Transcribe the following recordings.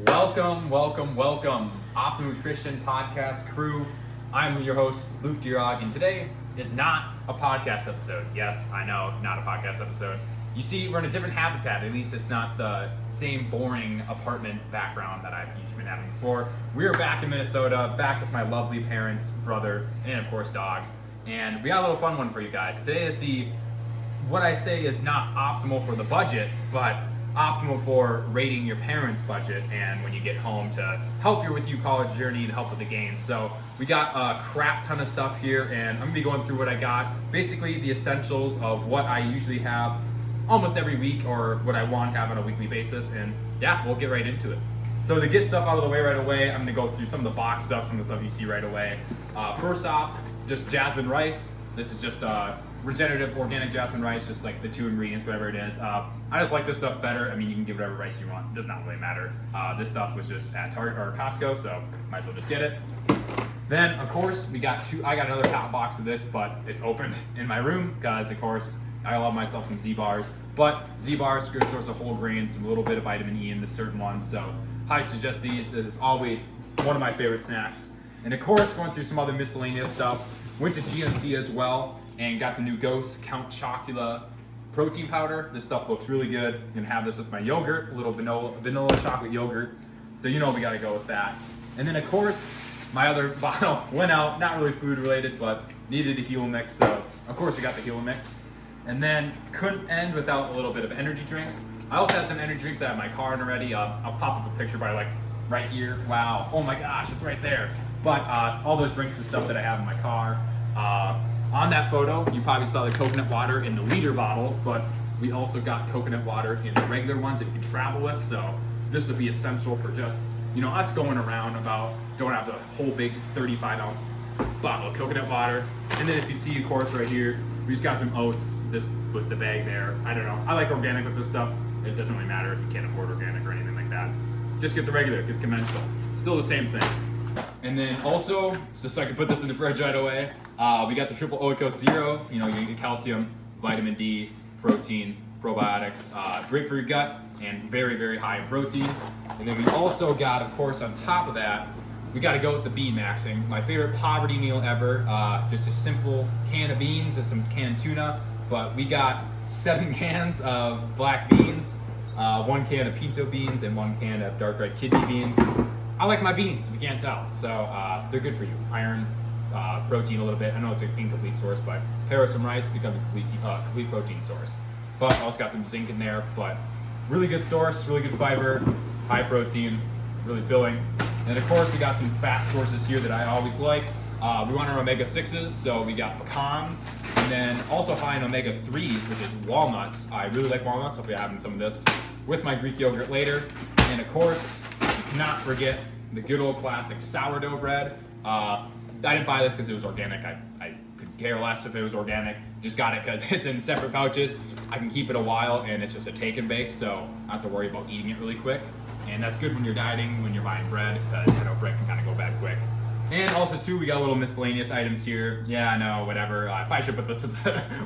Welcome, Off the Nutrition Podcast crew. I'm your host, Luke Dirog, and today is not a podcast episode. Yes, I know, not a podcast episode. You see, we're in a different habitat. At least it's not the same boring apartment background that I've usually been having before. We're back in Minnesota, back with my lovely parents, brother, and of course dogs. And we got a little fun one for you guys. Today is what I say is not optimal for the budget, but optimal for rating your parents' budget and when you get home to help you with your college journey and help with the gains. So we got a crap ton of stuff here, and I'm gonna be going through what I got. Basically the essentials of what I usually have almost every week, or what I want to have on a weekly basis, and yeah, we'll get right into it. So to get stuff out of the way right away, I'm gonna go through some of the box stuff, some of the stuff you see right away. First off, just jasmine rice. This is just regenerative organic jasmine rice, just like the 2 ingredients, whatever it is. I just like this stuff better. I mean, you can get whatever rice you want. It does not really matter. This stuff was just at Target or Costco, so might as well just get it. Then, of course, I got another hot box of this, but it's opened in my room because, of course, I love myself some Z-bars. But Z-bars, good source of whole grains, some little bit of vitamin E in the certain ones. So I suggest these. This is always one of my favorite snacks. And of course, going through some other miscellaneous stuff. Went to GNC as well and got the new Ghost Count Chocula protein powder. This stuff looks really good. I'm gonna have this with my yogurt, a little vanilla chocolate yogurt. So you know we gotta go with that. And then of course, my other bottle went out, not really food related, but needed a Heal Mix. So of course we got the Heal Mix. And then couldn't end without a little bit of energy drinks. I also had some energy drinks that I have in my car already. I'll pop up a picture by right here. Wow, oh my gosh, it's right there. But all those drinks and stuff that I have in my car. On that photo, you probably saw the coconut water in the liter bottles, but we also got coconut water in the regular ones that you can travel with. So this would be essential for just, us going around about, don't have the whole big 35-ounce bottle of coconut water. And then if you see, of course, right here, we just got some oats. This was the bag there. I don't know. I like organic with this stuff. It doesn't really matter if you can't afford organic or anything like that. Just get the regular, get the conventional. Still the same thing. And then also, just so I can put this in the fridge right away, we got the Triple Oikos Zero. You get calcium, vitamin D, protein, probiotics, great for your gut, and very, very high in protein. And then we also got, of course, on top of that, we got to go with the bean maxing. My favorite poverty meal ever. Just a simple can of beans with some canned tuna. But we got 7 cans of black beans, 1 can of pinto beans, and 1 can of dark red kidney beans. I like my beans, if you can't tell. So they're good for you. Iron, protein a little bit. I know it's an incomplete source, but pair with some rice becomes a complete protein source. But also got some zinc in there, but really good source, really good fiber, high protein, really filling. And of course, we got some fat sources here that I always like. We want our omega-6s, so we got pecans, and then also high in omega-3s, which is walnuts. I really like walnuts. I'll be having some of this with my Greek yogurt later. And of course, you cannot forget the good old classic sourdough bread. I didn't buy this because it was organic. I could care less if it was organic. Just got it because it's in separate pouches. I can keep it a while, and it's just a take and bake, so I don't have to worry about eating it really quick. And that's good when you're dieting, when you're buying bread, because bread can kind of go bad quick. And also too, we got little miscellaneous items here. Yeah, I know, whatever. I probably should put this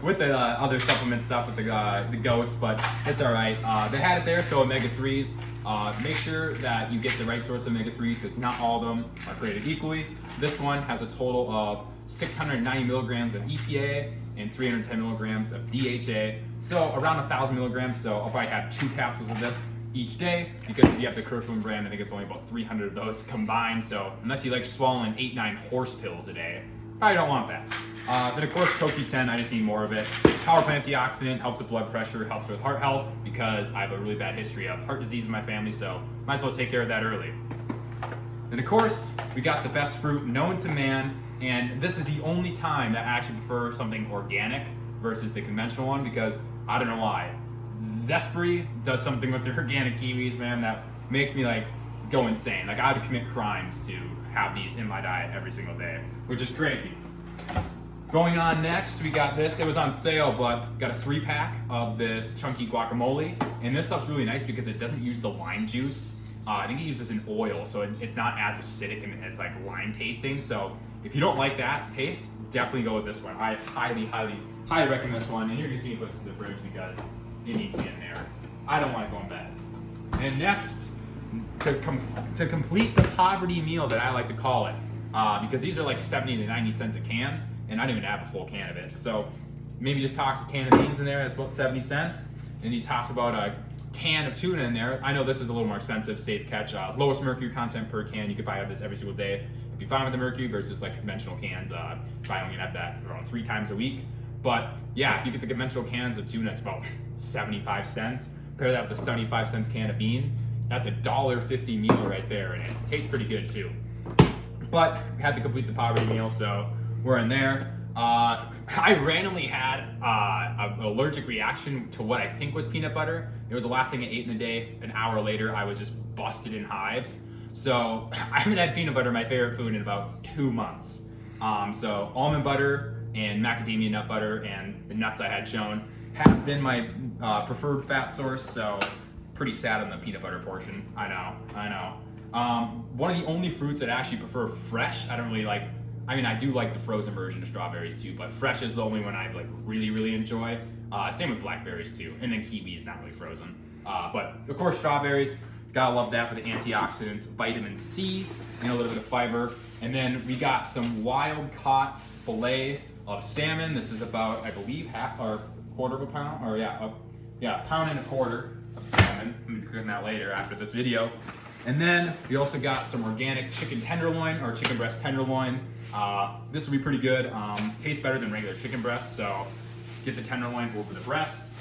with the other supplement stuff with the Ghost, but it's all right. They had it there, so omega-3s. Make sure that you get the right source of omega-3s because not all of them are created equally. This one has a total of 690 milligrams of EPA and 310 milligrams of DHA, so around 1,000 milligrams. So I'll probably have 2 capsules of this each day, because if you have the Kirkland brand, I think it's only about 300 of those combined. So unless you like swallowing 8-9 horse pills a day, probably don't want that. Then of course CoQ10, I just need more of it. Powerful antioxidant, helps with blood pressure, helps with heart health, because I have a really bad history of heart disease in my family, so might as well take care of that early. Then of course, we got the best fruit known to man, and this is the only time that I actually prefer something organic versus the conventional one, because I don't know why. Zespri does something with the organic kiwis, man, that makes me go insane. I would commit crimes to have these in my diet every single day, which is crazy. Going on next, we got this. It was on sale, but got a 3-pack of this chunky guacamole. And this stuff's really nice because it doesn't use the lime juice. I think it uses an oil, so it's not as acidic and it's lime tasting. So if you don't like that taste, definitely go with this one. I highly recommend this one. And you're gonna see me put this in the fridge because it needs to be in there. I don't want to go in bed. And next, to complete the poverty meal that I like to call it, because these are like 70 to 90 cents a can, and I don't even have a full can of it. So maybe just toss a can of beans in there, that's about 70 cents. And you toss about a can of tuna in there. I know this is a little more expensive, safe catch, lowest mercury content per can. You could buy this every single day. It'd be fine with the mercury versus like conventional cans. Probably only have that around 3 times a week. But yeah, if you get the conventional cans of tuna, it's about 75 cents. Pair that with a 75 cents can of bean. That's a $1.50 meal right there, and it tastes pretty good too. But we had to complete the poverty meal, so we're in there. I randomly had an allergic reaction to what I think was peanut butter. It was the last thing I ate in the day. An hour later, I was just busted in hives. So I haven't had peanut butter, my favorite food, in about 2 months. So almond butter and macadamia nut butter and the nuts I had shown have been my preferred fat source. So pretty sad on the peanut butter portion. I know. One of the only fruits that I actually prefer fresh. I don't really like. I mean, I do like the frozen version of strawberries too, but fresh is the only one I like really enjoy. Same with blackberries too, and then kiwi is not really frozen. But of course, strawberries, gotta love that for the antioxidants, vitamin C, and a little bit of fiber. And then we got some wild caught fillet of salmon. This is about, I believe, half or quarter of a pound, or a pound and a quarter of salmon. I'm gonna be cooking that later after this video. And then we also got some organic chicken tenderloin or chicken breast tenderloin. This will be pretty good. Tastes better than regular chicken breast, so get the tenderloin over the breast.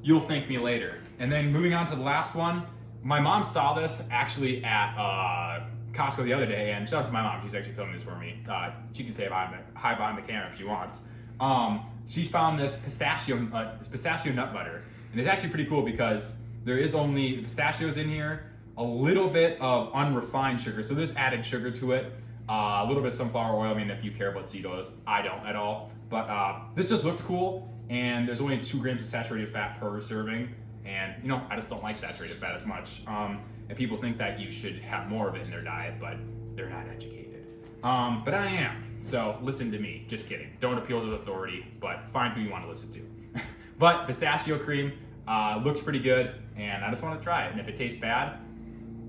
You'll thank me later. And then moving on to the last one, my mom saw this actually at Costco the other day, and shout out to my mom, she's actually filming this for me. She can say hi behind the camera if she wants. She found this pistachio nut butter, and it's actually pretty cool because there is only the pistachios in here, a little bit of unrefined sugar, so there's added sugar to it, a little bit of sunflower oil. I mean, if you care about seed oils, I don't at all, but this just looked cool, and there's only 2 grams of saturated fat per serving, and you know, I just don't like saturated fat as much, and people think that you should have more of it in their diet, but they're not educated, but I am, so listen to me. Just kidding, don't appeal to the authority, but find who you want to listen to. But pistachio cream looks pretty good, and I just want to try it, and if it tastes bad,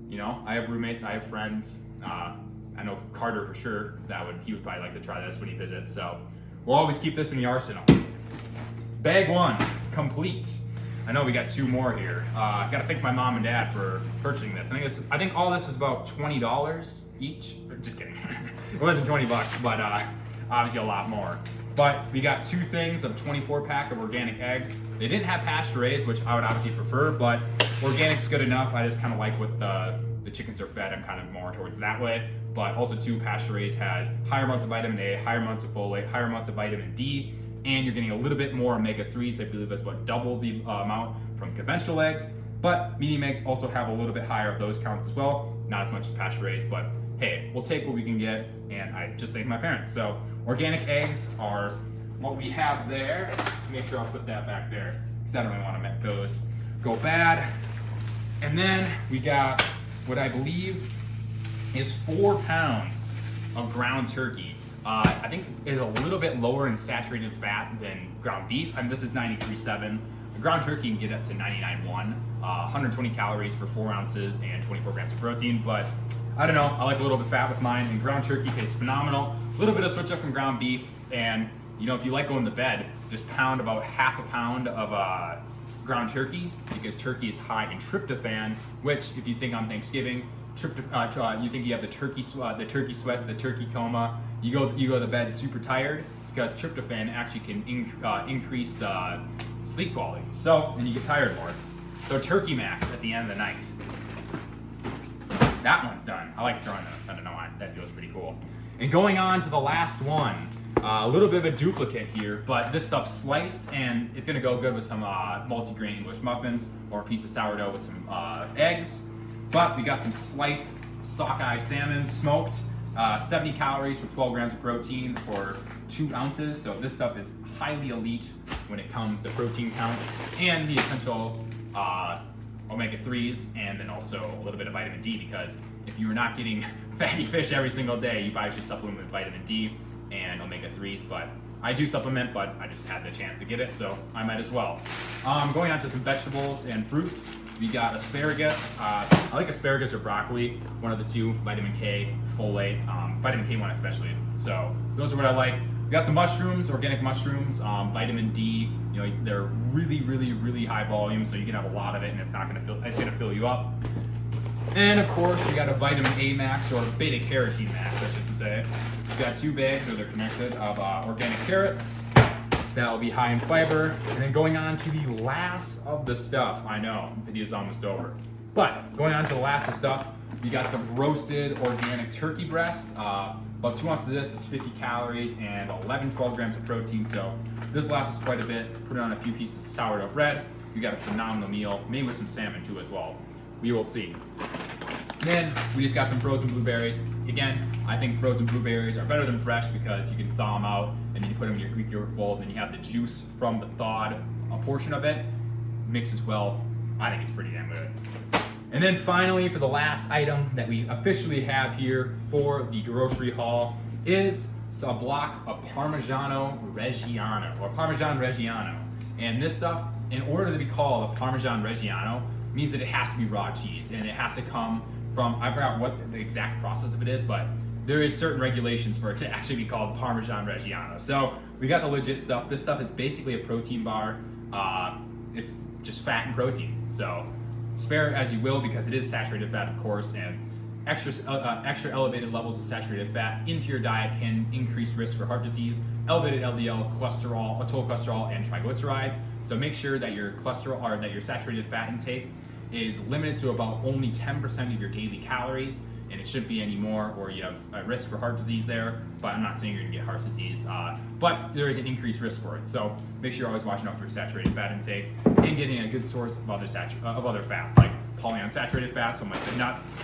you know, I have roommates, I have friends. I know Carter for sure, he would probably like to try this when he visits. So we'll always keep this in the arsenal. Bag 1, complete. I know we got 2 more here. Gotta thank my mom and dad for purchasing this. I think all this is about $20 each. Just kidding. It wasn't 20 bucks, but obviously a lot more. But we got 2 things of 24-pack of organic eggs. They didn't have pasture raised, which I would obviously prefer, but organic's good enough. I just kind of like what the chickens are fed. I'm kind of more towards that way. But also too, pasture raised has higher amounts of vitamin A, higher amounts of folate, higher amounts of vitamin D, and you're getting a little bit more omega-3s. I believe that's about double the amount from conventional eggs. But medium eggs also have a little bit higher of those counts as well. Not as much as pasture raised, but hey, we'll take what we can get, and I just thank my parents. So organic eggs are what we have there. Make sure I'll put that back there, because I don't really want to make those go bad. And then we got what I believe is 4 pounds of ground turkey. I think it's a little bit lower in saturated fat than ground beef. I mean, this is 93.7. The ground turkey can get up to 99.1, 120 calories for 4 ounces and 24 grams of protein. But I don't know, I like a little bit of fat with mine, and ground turkey tastes phenomenal. A little bit of switch up from ground beef, and you know, if you like going to bed, just pound about half a pound of ground turkey, because turkey is high in tryptophan, which, if you think on Thanksgiving, you think you have the turkey sweats, the turkey coma, you go to bed super tired, because tryptophan actually can increase the sleep quality. So, and you get tired more. So turkey max at the end of the night. That one's done. I like throwing that. I don't know why. That feels pretty cool. And going on to the last one. A little bit of a duplicate here, but this stuff's sliced, and it's gonna go good with some multi-grain English muffins or a piece of sourdough with some eggs. But we got some sliced sockeye salmon, smoked, 70 calories for 12 grams of protein for 2 ounces. So this stuff is highly elite when it comes to protein count and the essential omega-3s, and then also a little bit of vitamin D, because if you're not getting fatty fish every single day, you probably should supplement with vitamin D and omega-3s. But I do supplement, but I just had the chance to get it, so I might as well. Going on to some vegetables and fruits. we got asparagus. I like asparagus or broccoli, one of the two. Vitamin K, folate, vitamin K1 especially. So those are what I like. We got the mushrooms, organic mushrooms, vitamin D. You know, they're really, really, really high volume, so you can have a lot of it, and it's gonna fill you up. And of course, we got a vitamin A max, or beta carotene max, I should say. We got 2 bags, so they're connected, of organic carrots. That will be high in fiber. And then going on to the last of the stuff. I know, the video's almost over. But going on to the last of the stuff, we got some roasted organic turkey breast. About 2 ounces of this is 50 calories and 12 grams of protein. So this lasts us quite a bit. Put it on a few pieces of sourdough bread. We got a phenomenal meal, maybe with some salmon too as well. We will see. Then we just got some frozen blueberries. Again, I think frozen blueberries are better than fresh because you can thaw them out and then you put them in your Greek yogurt bowl, and then you have the juice from the thawed portion of it mixes well. I think it's pretty damn good. And then finally, for the last item that we officially have here for the grocery haul is a block of Parmigiano Reggiano, or Parmesan Reggiano. And this stuff, in order to be called a Parmesan Reggiano, means that it has to be raw cheese, and it has to come from, I forgot what the exact process of it is, but there is certain regulations for it to actually be called Parmesan Reggiano. So we got the legit stuff. This stuff is basically a protein bar. It's just fat and protein. So spare it as you will, because it is saturated fat, of course, and extra elevated levels of saturated fat into your diet can increase risk for heart disease, elevated LDL, cholesterol, total cholesterol, and triglycerides. So make sure that your cholesterol, or that your saturated fat intake is limited to about only 10% of your daily calories, and it shouldn't be any more, or you have a risk for heart disease there. But I'm not saying you're gonna get heart disease, but there is an increased risk for it. So make sure you're always watching out for saturated fat intake and getting a good source of other fats, like polyunsaturated fats from like the nuts,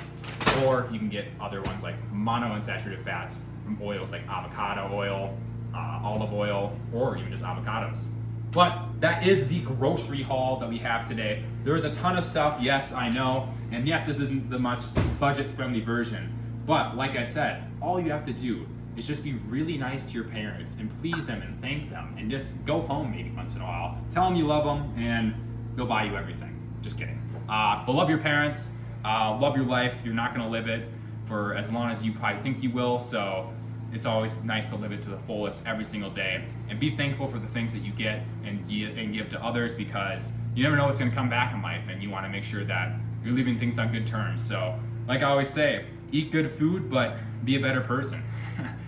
or you can get other ones like monounsaturated fats from oils like avocado oil, olive oil, or even just avocados. But that is the grocery haul that we have today. There's a ton of stuff, yes, I know. And yes, this isn't the much budget-friendly version. But like I said, all you have to do is just be really nice to your parents and please them and thank them, and just go home maybe once in a while. Tell them you love them and they'll buy you everything. Just kidding. But love your parents, love your life. You're not gonna live it for as long as you probably think you will. So it's always nice to live it to the fullest every single day, and be thankful for the things that you get and give to others, because you never know what's going to come back in life, and you want to make sure that you're leaving things on good terms. So like I always say, eat good food, but be a better person.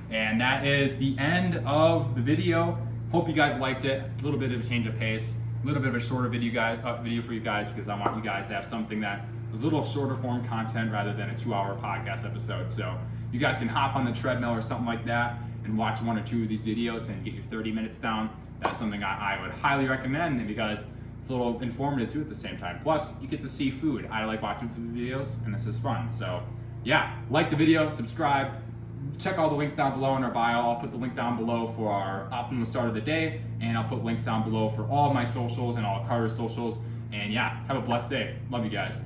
And that is the end of the video. Hope you guys liked it. A little bit of a change of pace, a little bit of a shorter video for you guys, because I want you guys to have something that is a little shorter form content rather than a 2-hour podcast episode. So you guys can hop on the treadmill or something like that and watch 1 or 2 of these videos and get your 30 minutes down. That's something I would highly recommend, because it's a little informative too at the same time. Plus, you get to see food. I like watching food videos, and this is fun. So yeah, like the video, subscribe, check all the links down below in our bio. I'll put the link down below for our optimum start of the day, and I'll put links down below for all of my socials and all of Carter's socials. And yeah, have a blessed day. Love you guys.